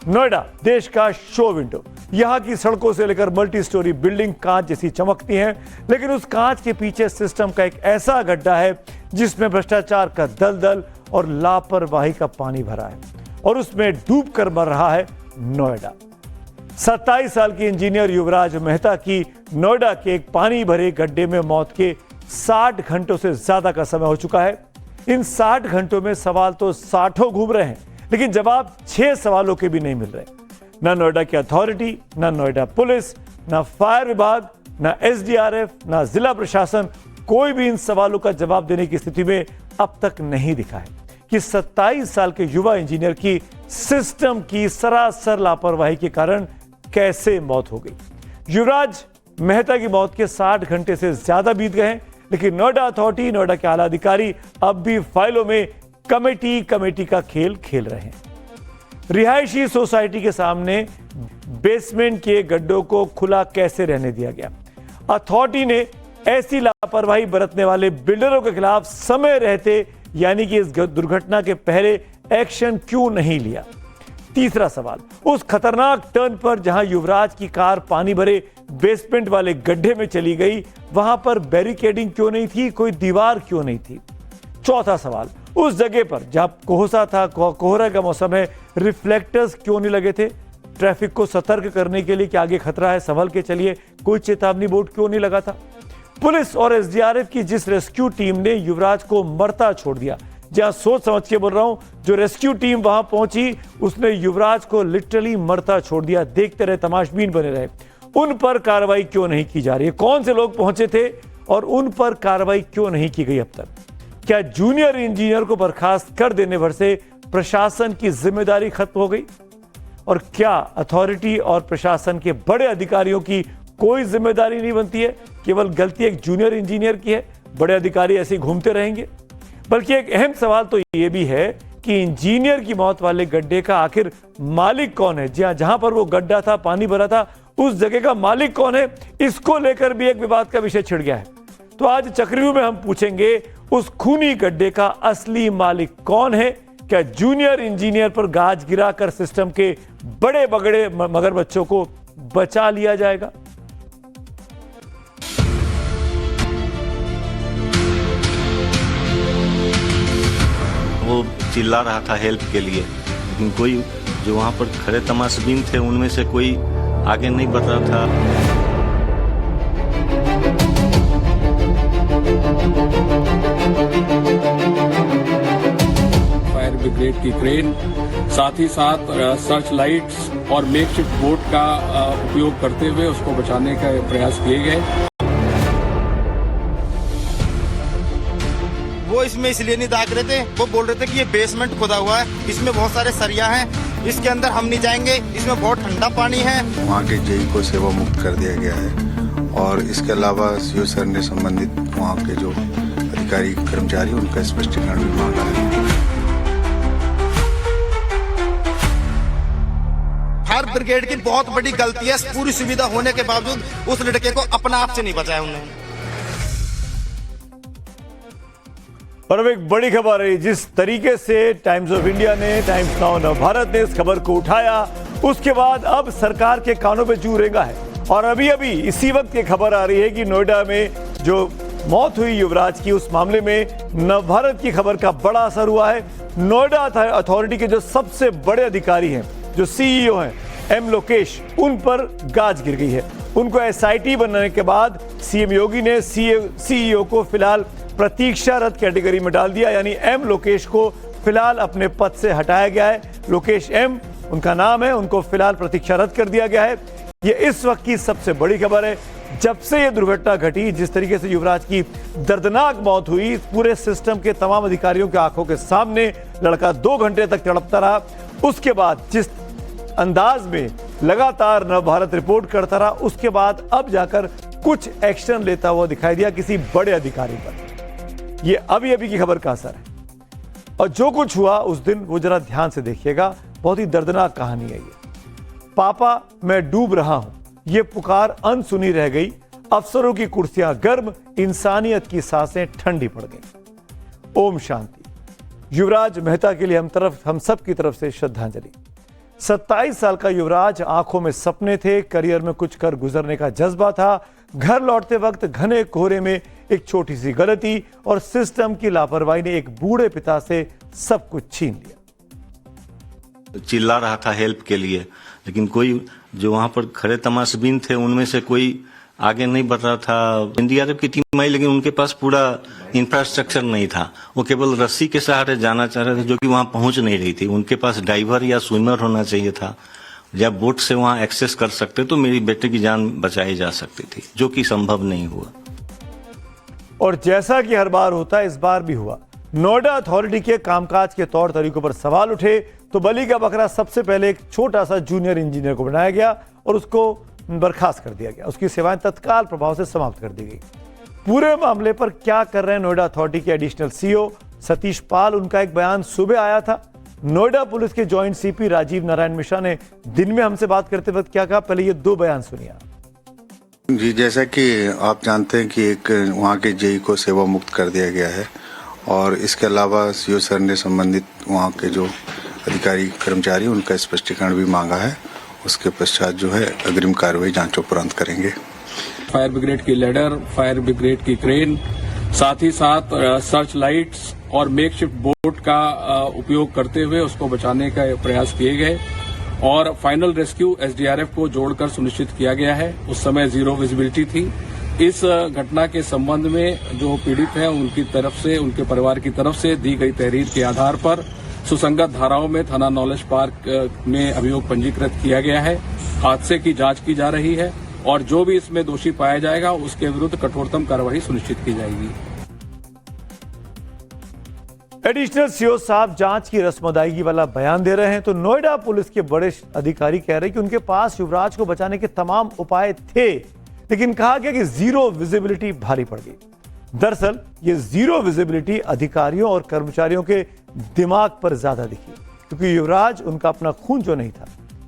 नोएडा देश का show window. यहाँ की सड़कों से लेकर मल्टी स्टोरी बिल्डिंग कांच जैसी चमकती हैं, लेकिन उस कांच के पीछे सिस्टम का एक ऐसा गड्ढा है जिसमें भ्रष्टाचार का दलदल और लापरवाही का पानी भरा है, और उसमें डूब कर मर रहा है नोएडा। 27 साल के इंजीनियर युवराज मेहता की नोएडा के एक पानी भरे गड्ढे में मौत के 60 घंटों से ज्यादा का समय हो चुका है। इन 60 घंटों में सवाल तो 60 घूम रहे हैं, लेकिन जवाब 6 सवालों के भी नहीं मिल रहे। ना नोएडा की अथॉरिटी, ना नोएडा पुलिस, ना फायर विभाग, ना एसडीआरएफ, ना जिला प्रशासन, कोई भी इन सवालों का जवाब देने की स्थिति में अब तक नहीं दिखा है कि 27 साल के युवा इंजीनियर की सिस्टम की सरासर लापरवाही के कारण कैसे मौत हो गई। युवराज मेहता की मौत के 60 घंटे से ज्यादा बीत गए हैं, लेकिन नोएडा अथॉरिटी, नोएडा के आला अधिकारी अब भी फाइलों में कमेटी का खेल खेल रहे हैं। रिहायशी सोसाइटी के सामने बेसमेंट के गड्ढों को खुला कैसे रहने दिया गया? अथॉरिटी ने ऐसी लापरवाही बरतने वाले बिल्डरों के खिलाफ समय रहते, यानी कि इस दुर्घटना के पहले एक्शन क्यों नहीं लिया? तीसरा सवाल, उस खतरनाक टर्न पर जहां युवराज की कार पानी भरे बेसमेंट वाले गड्ढे में चली गई, वहां पर बैरिकेडिंग क्यों नहीं थी, कोई दीवार क्यों नहीं थी? चौथा सवाल, उस जगह पर जहां कोहसा था, कोहरे का मौसम है, रिफ्लेक्टर्स क्यों नहीं लगे थे? ट्रैफिक को सतर्क करने के लिए कि आगे खतरा है, संभल के चलिए, कोई चेतावनी बोर्ड क्यों नहीं लगा था? पुलिस और एसडीआरएफ की जिस रेस्क्यू टीम ने युवराज को मरता छोड़ दिया, जहां सोच समझ के बोल रहा हूं, जो रेस्क्यू टीम वहां पहुंची उसने युवराज को लिटरली मरता छोड़ दिया, देखते रहे, तमाशबीन बने रहे। उन पर कार्रवाई क्यों नहीं की जा रही है? कौन से लोग पहुंचे थे और उन पर कार्रवाई क्यों नहीं की गई अब तक? क्या जूनियर इंजीनियर को बर्खास्त कर देने भर से प्रशासन की जिम्मेदारी खत्म हो गई? और क्या अथॉरिटी और प्रशासन के बड़े अधिकारियों की कोई जिम्मेदारी नहीं बनती है? केवल गलती एक जूनियर इंजीनियर की है, बड़े अधिकारी ऐसे घूमते रहेंगे? बल्कि एक अहम सवाल तो यह भी है कि इंजीनियर की मौत वाले गड्ढे का आखिर मालिक कौन है? जहां पर वो गड्ढा था, पानी भरा था, उस जगह का मालिक कौन है? इसको लेकर भी एक विवाद का विषय छिड़ गया है। तो आज चक्रव्यूह में हम पूछेंगे, उस खूनी गड्ढे का असली मालिक कौन है? क्या जूनियर इंजीनियर पर गाज गिराकर सिस्टम के बड़े बगड़े मगरमच्छों को बचा लिया जाएगा? वो चिल्ला रहा था हेल्प के लिए, लेकिन कोई जो वहां पर खड़े तमाशबीन थे उनमें से कोई आगे नहीं बढ़ रहा था। फायर ब्रिगेड की क्रेन, साथ ही साथ सर्च लाइट्स और मेकशिफ्ट बोट का उपयोग करते हुए उसको बचाने का प्रयास किए गए। वो इसमें इसलिए नहीं दाग रहे थे, वो बोल रहे थे कि ये बेसमेंट खुदा हुआ है, इसमें बहुत सारे सरिया हैं, इसके अंदर हम नहीं जाएंगे, इसमें बहुत ठंडा पानी है। वहाँ के जेई को सेवा मुक्त कर दिया गया है, और इसके अलावा सीओ सर ने संबंधित वहाँ के जो अधिकारी कर्मचारी उनका स्पष्टीकरण भी मांगा है। फायर ब्रिगेड की बहुत बड़ी गलती है, पूरी सुविधा होने के बावजूद उस लड़के को अपना आप से नहीं बचाया उन्होंने। और अब एक बड़ी खबर है, जिस तरीके से टाइम्स ऑफ इंडिया ने, टाइम्स नाउ नवभारत ने इस खबर को उठाया, उसके बाद अब सरकार के कानों पे जू रेंगा है। और अभी अभी इसी वक्त ये खबर आ रही है कि नोएडा में जो मौत हुई युवराज की, उस मामले में नवभारत की खबर का बड़ा असर हुआ है। नोएडा अथॉरिटी के जो सबसे बड़े अधिकारी हैं, जो सीईओ हैं, एम लोकेश, उन पर गाज गिर गई है। उनको एसआईटी बनने के बाद सीएम योगी ने सीईओ को फिलहाल प्रतीक्षारत कैटेगरी में डाल दिया, यानी एम लोकेश को फिलहाल अपने पद से हटाया गया है। लोकेश एम उनका नाम है, उनको फिलहाल प्रतीक्षारत कर दिया गया है। यह इस वक्त की सबसे बड़ी खबर है। जब से यह दुर्घटना घटी, जिस तरीके से युवराज की दर्दनाक मौत हुई, पूरे सिस्टम के तमाम अधिकारियों की आंखों के सामने लड़का 2 घंटे तक तड़पता रहा। उसके बाद जिस अंदाज में लगातार नवभारत रिपोर्ट करता रहा, उसके बाद अब जाकर कुछ एक्शन लेता हुआ दिखाई दिया किसी बड़े अधिकारी पर। ये अभी अभी की खबर का असर है। और जो कुछ हुआ उस दिन, वो जरा ध्यान से देखिएगा, बहुत ही दर्दनाक कहानी है ये। पापा मैं डूब रहा हूं, ये पुकार अनसुनी रह गई। अफसरों की कुर्सियां गर्म, इंसानियत की सांसें ठंडी पड़ गई। ओम शांति। युवराज मेहता के लिए हम सब की तरफ से श्रद्धांजलि। 27 साल का युवराज, आंखों में सपने थे, करियर में कुछ कर गुजरने का जज्बा था। घर लौटते वक्त घने कोहरे में एक छोटी सी गलती और सिस्टम की लापरवाही ने एक बूढ़े पिता से सब कुछ छीन लिया। चिल्ला रहा था हेल्प के लिए, लेकिन कोई जो वहां पर खड़े तमाशबीन थे उनमें से कोई आगे नहीं बढ़ रहा था। एनडीआरएफ की टीम आई, लेकिन उनके पास पूरा इंफ्रास्ट्रक्चर नहीं था। वो केवल रस्सी के सहारे जाना चाह रहे थे, जो कि वहां पहुंच नहीं रही थी। उनके पास डाइवर या स्विमर होना चाहिए था, जब बोट से वहां एक्सेस कर सकते तो मेरी बेटे की जान बचाई जा सकती थी, जो कि संभव नहीं हुआ। और जैसा कि हर बार होता है, इस बार भी हुआ। नोएडा अथॉरिटी के कामकाज के तौर तरीकों पर सवाल उठे तो बलि का बकरा सबसे पहले एक छोटा सा जूनियर इंजीनियर को बनाया गया और उसको बर्खास्त कर दिया गया। उसकी सेवाएं तत्काल प्रभाव से समाप्त कर दी गई। पूरे मामले पर क्या कर रहे हैं नोएडा अथॉरिटी के एडिशनल सीईओ सतीश पाल, उनका एक बयान सुबह आया था। नोएडा पुलिस के जॉइंट सीपी राजीव नारायण मिश्रा ने दिन में हमसे बात करते वक्त क्या कहा, पहले ये 2 बयान सुनिए। जी, जैसा कि आप जानते हैं कि एक वहाँ के जेई को सेवा मुक्त कर दिया गया है और इसके अलावा सीओ सर ने संबंधित वहाँ के जो अधिकारी कर्मचारी उनका स्पष्टीकरण भी मांगा है। उसके पश्चात जो है अग्रिम कार्रवाई जांच उपरांत करेंगे। फायर ब्रिगेड की लेडर, फायर ब्रिगेड की क्रेन, साथ ही साथ सर्च लाइट्स और मेकशिफ्ट बोट का उपयोग करते हुए उसको बचाने का प्रयास किए गए और फाइनल रेस्क्यू एसडीआरएफ को जोड़कर सुनिश्चित किया गया है। उस समय 0 विजिबिलिटी थी। इस घटना के संबंध में जो पीड़ित है उनकी तरफ से, उनके परिवार की तरफ से दी गई तहरीर के आधार पर सुसंगत धाराओं में थाना नॉलेज पार्क में अभियोग पंजीकृत किया गया है। हादसे की जांच की जा रही है और जो भी इसमें दोषी पाया जाएगा उसके विरुद्ध कठोरतम कार्रवाई सुनिश्चित की जाएगी। एडिशनल सीईओ साहब जांच की रस्म अदायगी वाला बयान दे रहे हैं तो नोएडा पुलिस के बड़े अधिकारी कह रहे हैं कि उनके पास युवराज को बचाने के तमाम उपाय थे, लेकिन कहा गया कि 0 विजिबिलिटी भारी पड़ गई। दरअसल ये 0 विजिबिलिटी अधिकारियों और कर्मचारियों के दिमाग पर ज्यादा दिखी, क्योंकि युवराज उनका अपना खून जो नहीं था।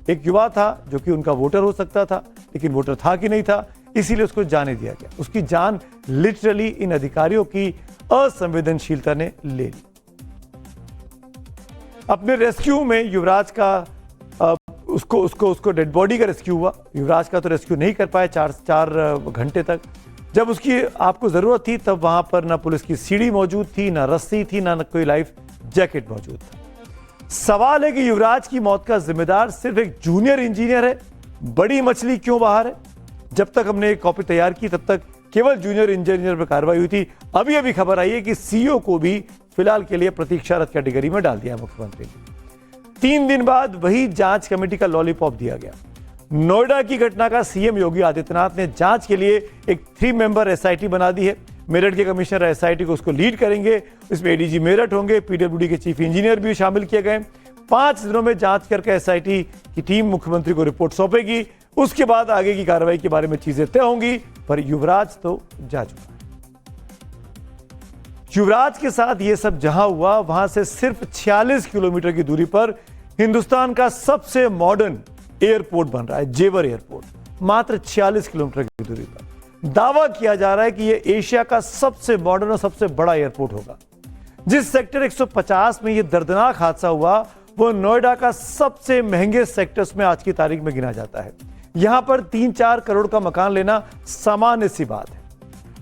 एक युवा था जो कि उनका वोटर हो सकता था, लेकिन वोटर था कि नहीं था, इसीलिए उसको जाने दिया गया। उसकी जान लिटरली इन अधिकारियों की असंवेदनशीलता ने ले ली। अपने रेस्क्यू में युवराज का उसको डेड बॉडी का रेस्क्यू हुआ। युवराज का तो रेस्क्यू नहीं कर पाए 4 घंटे तक। जब उसकी आपको जरूरत थी तब वहां पर ना पुलिस की सीढ़ी मौजूद थी, ना रस्सी थी, ना कोई लाइफ जैकेट मौजूद था। सवाल है कि युवराज की मौत का जिम्मेदार सिर्फ एक जूनियर इंजीनियर है। बड़ी मछली क्यों बाहर है? जब तक हमने एक कॉपी तैयार की तब तक केवल जूनियर इंजीनियर पर कार्रवाई हुई थी। अभी खबर आई है कि सीईओ को भी फिलहाल के लिए प्रतीक्षारत कैटेगरी में डाल दिया मुख्यमंत्री ने। 3 दिन बाद वही जांच कमेटी का लॉलीपॉप दिया गया। नोएडा की घटना का सीएम योगी आदित्यनाथ ने जांच के लिए एक 3 मेंबर एसआईटी बना दी है। मेरठ के कमिश्नर एसआईटी को उसको लीड करेंगे। इसमें एडीजी मेरठ होंगे, पीडब्ल्यूडी के चीफ इंजीनियर भी शामिल किए गए। 5 दिनों में जांच करके एसआईटी की टीम मुख्यमंत्री को रिपोर्ट सौंपेगी। उसके बाद आगे की कार्रवाई के बारे में चीजें तय होंगी। पर युवराज तो जा चुका है। युवराज के साथ यह सब जहां हुआ, वहां से सिर्फ 46 किलोमीटर की दूरी पर हिंदुस्तान का सबसे मॉडर्न एयरपोर्ट बन रहा है, जेवर एयरपोर्ट। मात्र 46 किलोमीटर की दूरी पर दावा किया जा रहा है कि यह एशिया का सबसे मॉडर्न और सबसे बड़ा एयरपोर्ट होगा। जिस सेक्टर 150 में यह दर्दनाक हादसा हुआ, वो नोएडा का सबसे महंगे सेक्टर्स में आज की तारीख में गिना जाता है। यहां पर 3-4 करोड़ का मकान लेना सामान्य सी बात है।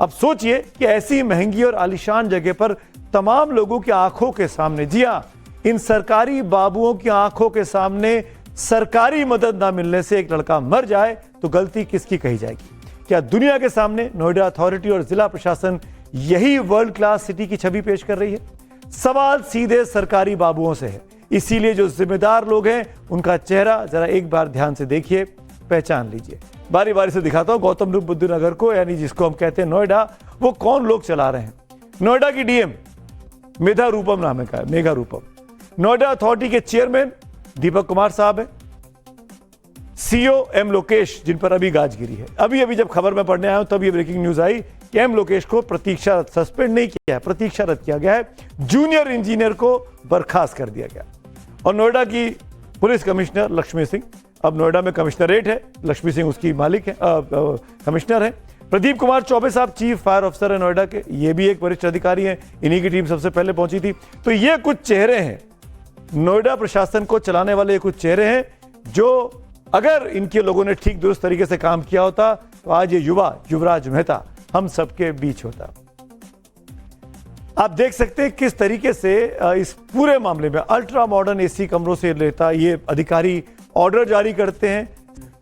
अब सोचिए कि ऐसी महंगी और आलीशान जगह पर तमाम लोगों की आंखों के सामने, जी हां, इन सरकारी बाबुओं की आंखों के सामने सरकारी मदद ना मिलने से एक लड़का मर जाए तो गलती किसकी कही जाएगी? क्या दुनिया के सामने नोएडा अथॉरिटी और जिला प्रशासन यही वर्ल्ड क्लास सिटी की छवि पेश कर रही है? सवाल सीधे सरकारी बाबुओं से है। इसीलिए जो जिम्मेदार लोग हैं उनका चेहरा जरा एक बार ध्यान से देखिए, पहचान लीजिए। बारी बारी से दिखाता हूं गौतम बुद्ध नगर को, यानी जिसको हम कहते हैं नोएडा, वो कौन लोग चला रहे हैं। नोएडा की डीएम मेधा रूपम नाम का है, मेघा रूपम। नोएडा अथॉरिटी के चेयरमैन दीपक कुमार साहब है। सीईओ एम लोकेश, जिन पर अभी गाज गिरी है। अभी जब खबर में पढ़ने आया हूं तब ये ब्रेकिंग न्यूज आई कि एम लोकेश को प्रतीक्षारत, सस्पेंड नहीं किया है, प्रतीक्षारत किया गया है। जूनियर इंजीनियर को बर्खास्त कर दिया गया। और नोएडा की पुलिस कमिश्नर लक्ष्मी सिंह, अब नोएडा में कमिश्नरेट है, लक्ष्मी सिंह उसकी मालिक है, कमिश्नर है। प्रदीप कुमार चौबे साहब चीफ फायर ऑफिसर है नोएडा के, ये भी एक वरिष्ठ अधिकारी हैं। इन्हीं की टीम सबसे पहले पहुंची थी। तो ये कुछ चेहरे हैं, नोएडा प्रशासन को चलाने वाले ये कुछ चेहरे हैं जो अगर इनके लोगों ने ठीक दुरुस्त तरीके से काम किया होता तो आज ये युवा युवराज मेहता हम सबके बीच होता। आप देख सकते हैं किस तरीके से इस पूरे मामले में अल्ट्रा मॉडर्न एसी कमरों से लेता ये अधिकारी ऑर्डर जारी करते हैं।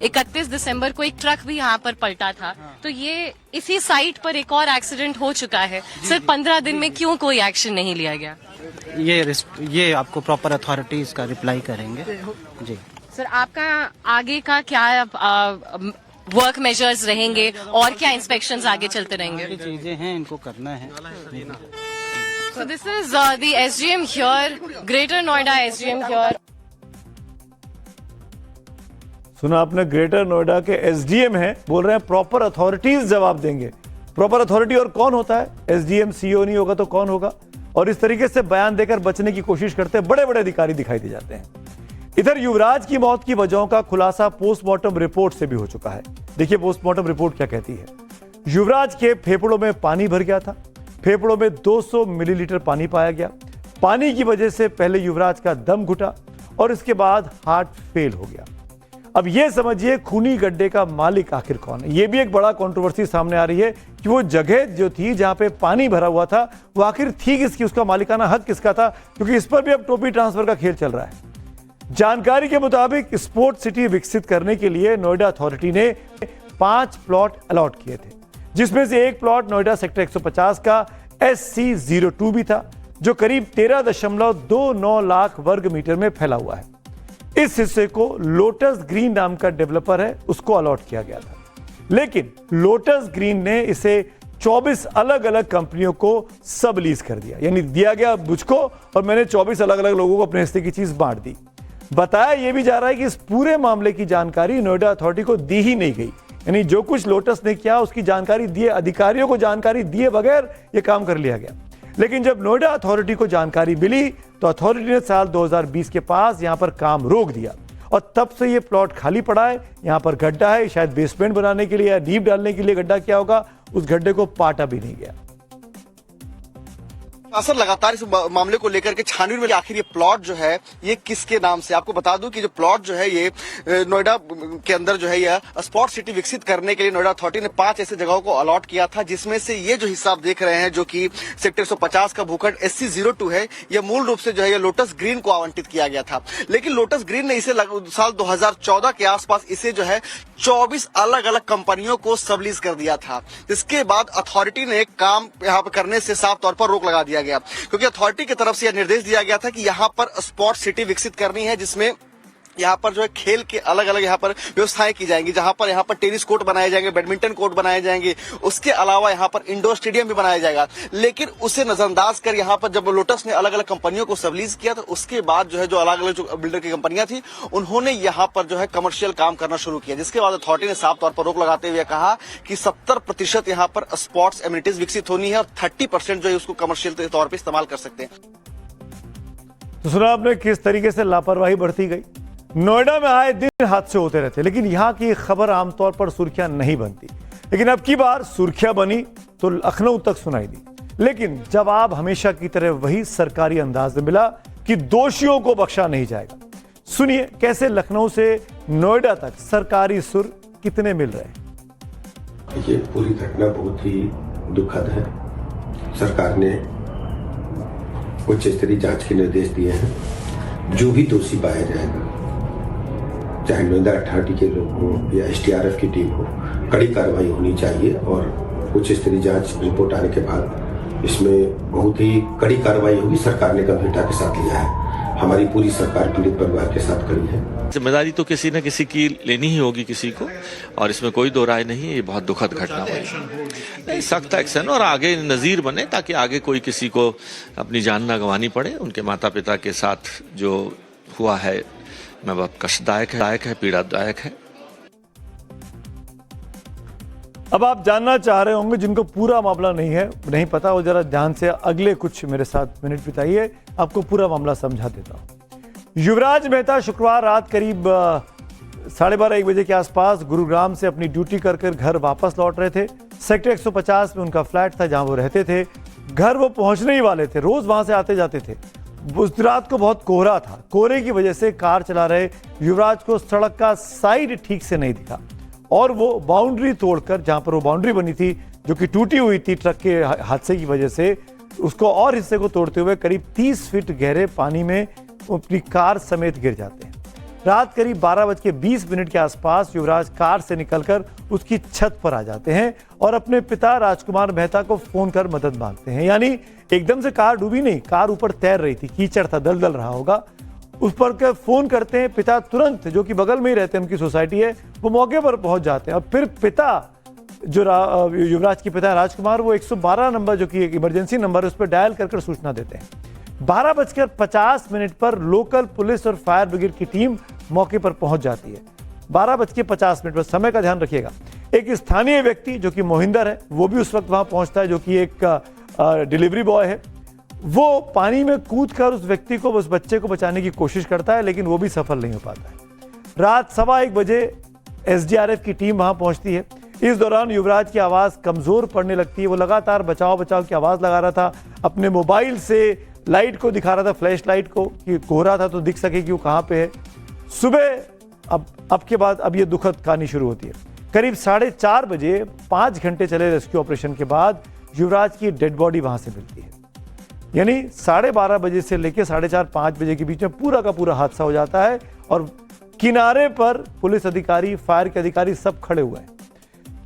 31 दिसंबर को एक ट्रक भी यहाँ पर पलटा था, तो ये इसी साइट पर एक और एक्सीडेंट हो चुका है। सिर्फ 15 दिन में क्यों कोई एक्शन नहीं लिया गया? ये आपको प्रॉपर अथॉरिटी इसका रिप्लाई करेंगे जी। सर, आपका आगे का क्या वर्क मेजर्स रहेंगे और क्या इंस्पेक्शंस आगे चलते रहेंगे? ये चीजें हैं, इनको करना है। So this is the SGM here, Greater Noida SGM here. सुना आपने, ग्रेटर नोएडा के एसडीएम हैं, बोल रहे हैं प्रॉपर अथॉरिटीज जवाब देंगे। प्रॉपर अथॉरिटी और कौन होता है? एसडीएम सीईओ नहीं होगा तो कौन होगा? और इस तरीके से बयान देकर बचने की कोशिश करते हैं बड़े बड़े अधिकारी दिखाई दे जाते हैं। इधर युवराज की मौत की वजहों का खुलासा पोस्टमार्टम रिपोर्ट से भी हो चुका है। देखिए पोस्टमार्टम रिपोर्ट क्या कहती है। युवराज के फेफड़ों में पानी भर गया था, फेफड़ों में 200 मिलीलीटर पानी पाया गया। पानी की वजह से पहले युवराज का दम घुटा और इसके बाद हार्ट फेल हो गया। अब यह समझिए खूनी गड्ढे का मालिक आखिर कौन है। यह भी एक बड़ा कंट्रोवर्सी सामने आ रही है कि वो जगह जो थी जहां पे पानी भरा हुआ था वो आखिर थी किसकी, उसका मालिकाना हक किसका था, क्योंकि इस पर भी अब टोपी ट्रांसफर का खेल चल रहा है। जानकारी के मुताबिक स्पोर्ट सिटी विकसित करने के लिए नोएडा अथॉरिटी ने 5 प्लॉट अलॉट किए थे, जिसमें से एक प्लॉट नोएडा सेक्टर 150 का SC02 भी था, जो करीब 13.29 लाख वर्ग मीटर में फैला हुआ है। इस हिस्से को लोटस ग्रीन नाम का डेवलपर है, उसको अलॉट किया गया था, लेकिन लोटस ग्रीन ने इसे 24 अलग अलग कंपनियों को सब लीज कर दिया, यानी दिया गया मुझको और मैंने 24 अलग अलग लोगों को अपने हिस्से की चीज बांट दी। बताया यह भी जा रहा है कि इस पूरे मामले की जानकारी नोएडा अथॉरिटी को दी ही नहीं गई, यानी जो कुछ लोटस ने किया उसकी जानकारी दिए, अधिकारियों को जानकारी दिए बगैर यह काम कर लिया गया। लेकिन जब नोएडा अथॉरिटी को जानकारी मिली तो अथॉरिटी ने साल 2020 के पास यहां पर काम रोक दिया और तब से यह प्लॉट खाली पड़ा है। यहां पर गड्ढा है, शायद बेसमेंट बनाने के लिए या नींव डालने के लिए गड्ढा किया होगा, उस गड्ढे को पाटा भी नहीं गया। सर, लगातार इस मामले को लेकर के छानबीन में आखिर ये प्लॉट जो है ये किसके नाम से, आपको बता दूं कि जो प्लॉट जो है ये नोएडा के अंदर जो है यह स्पोर्ट सिटी विकसित करने के लिए नोएडा अथॉरिटी ने 5 ऐसे जगहों को अलॉट किया था, जिसमें से ये जो हिस्सा आप देख रहे हैं जो कि सेक्टर 150 का भूखंड SC02 है, यह मूल रूप से जो है ये लोटस ग्रीन को आवंटित किया गया था। लेकिन लोटस ग्रीन ने इसे साल 2014 के आसपास इसे जो है 24 अलग अलग कंपनियों को सबलीज कर दिया था। इसके बाद अथॉरिटी ने काम यहाँ पर करने से साफ तौर पर रोक लगा दिया गया, क्योंकि अथॉरिटी की तरफ से यह निर्देश दिया गया था कि यहाँ पर स्पोर्ट सिटी विकसित करनी है, जिसमें यहाँ पर जो है खेल के अलग अलग यहाँ पर व्यवस्थाएं की जाएंगी, जहां पर यहाँ पर टेनिस कोर्ट बनाए जाएंगे, बैडमिंटन कोर्ट बनाए जाएंगे, उसके अलावा यहाँ पर इंडोर स्टेडियम भी बनाया जाएगा। लेकिन उसे नजरअंदाज कर यहाँ पर जब लोटस ने अलग अलग कंपनियों को सबलीज किया तो उसके बाद जो है जो अलग अलग जो बिल्डर की कंपनियां थी उन्होंने यहाँ पर जो है कमर्शियल काम करना शुरू किया, जिसके बाद अथॉरिटी ने साफ तौर पर रोक लगाते हुए कहा कि 70% यहाँ पर स्पोर्ट्स एमिनिटीज विकसित होनी है और 30% जो है उसको कमर्शियल तौर पर इस्तेमाल कर सकते हैं। तो सुना आपने किस तरीके से लापरवाही बढ़ती गई। नोएडा में आए दिन हादसे होते रहते, लेकिन यहां की खबर आमतौर पर सुर्खियां नहीं बनती, लेकिन अब की बार सुर्खियां बनी तो लखनऊ तक सुनाई दी। लेकिन जवाब हमेशा की तरह वही सरकारी अंदाज में मिला कि दोषियों को बख्शा नहीं जाएगा। सुनिए कैसे लखनऊ से नोएडा तक सरकारी सुर कितने मिल रहे हैं। ये पूरी घटना बहुत ही दुखद है। सरकार ने उच्च स्तरीय जांच के निर्देश दिए हैं। जो भी दोषी पाया जाएगा, चाहे नोएडा अथॉरिटी के लोग हों या STRF की टीम हो, कड़ी कार्रवाई होनी चाहिए और उच्च स्तरीय जांच रिपोर्ट आने के बाद इसमें बहुत ही कड़ी कार्रवाई होगी। सरकार ने गंभीरता के साथ लिया है। हमारी पूरी सरकार पीड़ित परिवार के साथ खड़ी है। जिम्मेदारी तो किसी न किसी की लेनी ही होगी किसी को, और इसमें कोई दो राय नहीं है। ये बहुत दुखद घटना हुई, सख्त एक्शन और आगे नजीर बने ताकि आगे कोई किसी को अपनी जान ना गंवानी पड़े। उनके माता पिता के साथ जो हुआ है मैं बहुत कष्टदायक है, पीड़ादायक है। अब आप जानना चाह रहे होंगे जिनको पूरा मामला नहीं पता, वो जरा ध्यान से अगले कुछ मेरे साथ मिनट बिताइए, आपको पूरा मामला समझा देता हूं। युवराज मेहता शुक्रवार रात करीब 12:30-1 बजे के आसपास गुरुग्राम से अपनी ड्यूटी कर घर वापस लौट रहे थे। सेक्टर 150 में उनका फ्लैट था जहां वो रहते थे। घर वो पहुंचने ही वाले थे, रोज वहां से आते जाते थे। उस रात को बहुत कोहरा था। कोहरे की वजह से कार चला रहे युवराज को सड़क का साइड ठीक से नहीं दिखा और वो बाउंड्री तोड़कर, जहां पर वो बाउंड्री बनी थी जो कि टूटी हुई थी ट्रक के हादसे की वजह से, उसको और हिस्से को तोड़ते हुए करीब 30 फीट गहरे पानी में अपनी कार समेत गिर जाते हैं। रात करीब 12:20 के आसपास युवराज कार से निकलकर उसकी छत पर आ जाते हैं और अपने पिता राजकुमार मेहता को फोन कर मदद मांगते हैं। यानी एकदम से कार डूबी नहीं, कार ऊपर तैर रही थी, कीचड़ था, दलदल रहा होगा। उस पर के फोन करते हैं। पिता तुरंत, जो कि बगल में ही रहते हैं, उनकी सोसाइटी है, वो मौके पर पहुंच जाते हैं और फिर पिता, जो युवराज के पिता राजकुमार, वो 112 नंबर जो कि एक इमरजेंसी नंबर है, उस पर डायल कर सूचना देते हैं। 12:50 पर लोकल पुलिस और फायर ब्रिगेड की टीम मौके पर पहुंच जाती है। 12:50 पर, समय का ध्यान रखिएगा। एक स्थानीय व्यक्ति जो कि मोहिंदर है, वो भी उस वक्त वहां पहुंचता है, जो कि एक डिलीवरी बॉय है। वो पानी में कूदकर उस व्यक्ति को, उस बच्चे को बचाने की कोशिश करता है, लेकिन वो भी सफल नहीं हो पाता है। रात 1:15 बजे एसडीआरएफ की टीम वहां पहुंचती है। इस दौरान युवराज की आवाज कमजोर पड़ने लगती है। वो लगातार बचाओ बचाओ की आवाज लगा रहा था, अपने मोबाइल से लाइट को दिखा रहा था, फ्लैश लाइट को, कि कोहरा था तो दिख सके कि वो कहां पे है। सुबह अब के बाद अब ये दुखद कहानी शुरू होती है। करीब 4:30 बजे, 5 घंटे चले रेस्क्यू ऑपरेशन के बाद, युवराज की डेड बॉडी वहां से मिलती है। यानी 12:30 बजे से लेकर 4:30-5 बजे के बीच में पूरा का पूरा हादसा हो जाता है और किनारे पर पुलिस अधिकारी, फायर के अधिकारी सब खड़े हुए हैं।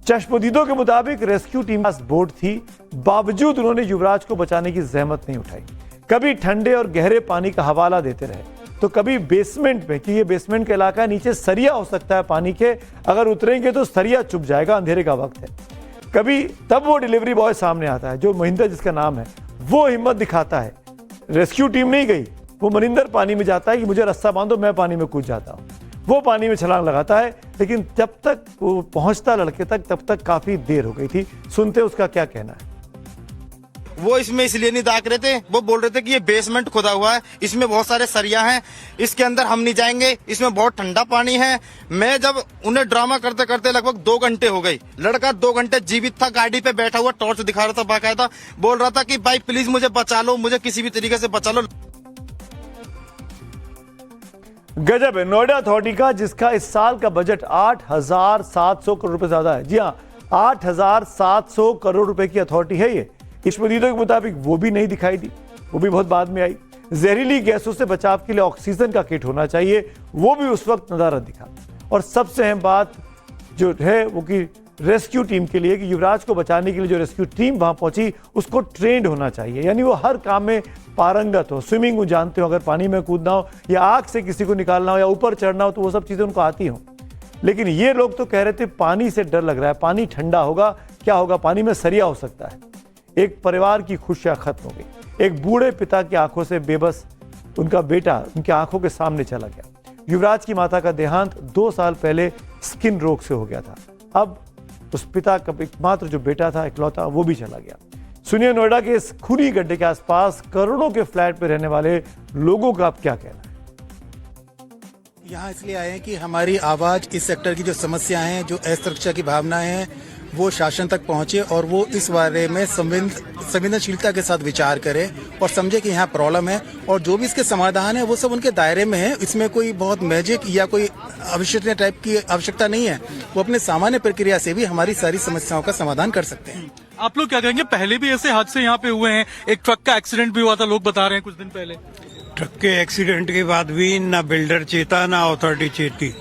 चश्मदीदों के मुताबिक रेस्क्यू टीम के पास बोट थी, बावजूद उन्होंने युवराज को बचाने की जहमत नहीं उठाई। कभी ठंडे और गहरे पानी का हवाला देते रहे, तो कभी बेसमेंट में, कि ये बेसमेंट का इलाका है, नीचे सरिया हो सकता है पानी के, अगर उतरेंगे तो सरिया चुप जाएगा, अंधेरे का वक्त है। कभी तब वो डिलीवरी बॉय सामने आता है, जो मनिंदर जिसका नाम है, वो हिम्मत दिखाता है। रेस्क्यू टीम नहीं गई, वो मनिंदर पानी में जाता है कि मुझे रास्ता बांधो, मैं पानी में कूद जाता हूँ। वो पानी में छलांग लगाता है, लेकिन जब तक वो पहुंचता लड़के तक, तब तक काफी देर हो गई थी। सुनते उसका क्या कहना है। वो इसमें इसलिए नहीं दाग रहे थे, वो बोल रहे थे कि ये बेसमेंट खुदा हुआ है, इसमें बहुत सारे सरिया हैं, इसके अंदर हम नहीं जाएंगे, इसमें बहुत ठंडा पानी है। मैं जब उन्हें ड्रामा करते करते लगभग 2 घंटे हो गई, लड़का 2 घंटे जीवित था, गाड़ी पे बैठा हुआ, टॉर्च दिखा रहा था, बाकायदा बोल रहा था कि भाई प्लीज मुझे बचा लो, मुझे किसी भी तरीके से बचा लो। गजब है। नोएडा अथॉरिटी का, जिसका इस साल का बजट 8,700 करोड़ रुपए ज्यादा है। जी हाँ, 8,700 करोड़ रुपए की अथॉरिटी है ये। चश्मदीदों के मुताबिक वो भी नहीं दिखाई दी, वो भी बहुत बाद में आई। जहरीली गैसों से बचाव के लिए ऑक्सीजन का किट होना चाहिए, वो भी उस वक्त नदारद दिखा। और सबसे अहम बात जो है वो कि रेस्क्यू टीम के लिए, कि युवराज को बचाने के लिए जो रेस्क्यू टीम वहां पहुंची, उसको ट्रेंड होना चाहिए, यानी वो हर काम में पारंगत हो। स्विमिंग वो जानते हो, अगर पानी में कूदना हो या आग से किसी को निकालना हो या ऊपर चढ़ना हो, तो वो सब चीजें उनको आती हो। लेकिन ये लोग तो कह रहे थे पानी से डर लग रहा है, पानी ठंडा होगा, क्या होगा, पानी में सरिया हो सकता है। एक परिवार की खुशियां खत्म हो गई। एक बूढ़े पिता की आंखों से बेबस उनका बेटा उनकी आंखों के सामने चला गया। युवराज की माता का देहांत 2 साल पहले स्किन रोग से हो गया था। अब उस पिता का एकमात्र जो बेटा था, इकलौता, वो भी चला गया। सुनिए नोएडा के इस खूनी गड्ढे के आसपास करोड़ों के फ्लैट में रहने वाले लोगों का अब क्या कहना है। यहाँ इसलिए आए हैं कि हमारी आवाज इस सेक्टर की जो समस्या हैं, जो असुरक्षा की भावनाएं हैं, वो शासन तक पहुंचे और वो इस बारे में संवेदनशीलता के साथ विचार करे और समझे कि यहाँ प्रॉब्लम है और जो भी इसके समाधान है वो सब उनके दायरे में है। इसमें कोई बहुत मैजिक या कोई अविश्वसनीय टाइप की आवश्यकता नहीं है। वो अपने सामान्य प्रक्रिया से भी हमारी सारी समस्याओं का समाधान कर सकते हैं। आप लोग क्या कहेंगे, पहले भी ऐसे हादसे यहाँ पे हुए हैं, एक ट्रक का एक्सीडेंट भी हुआ था, लोग बता रहे हैं कुछ दिन पहले। ट्रक के एक्सीडेंट के बाद भी ना बिल्डर चेता ना अथॉरिटी चेती।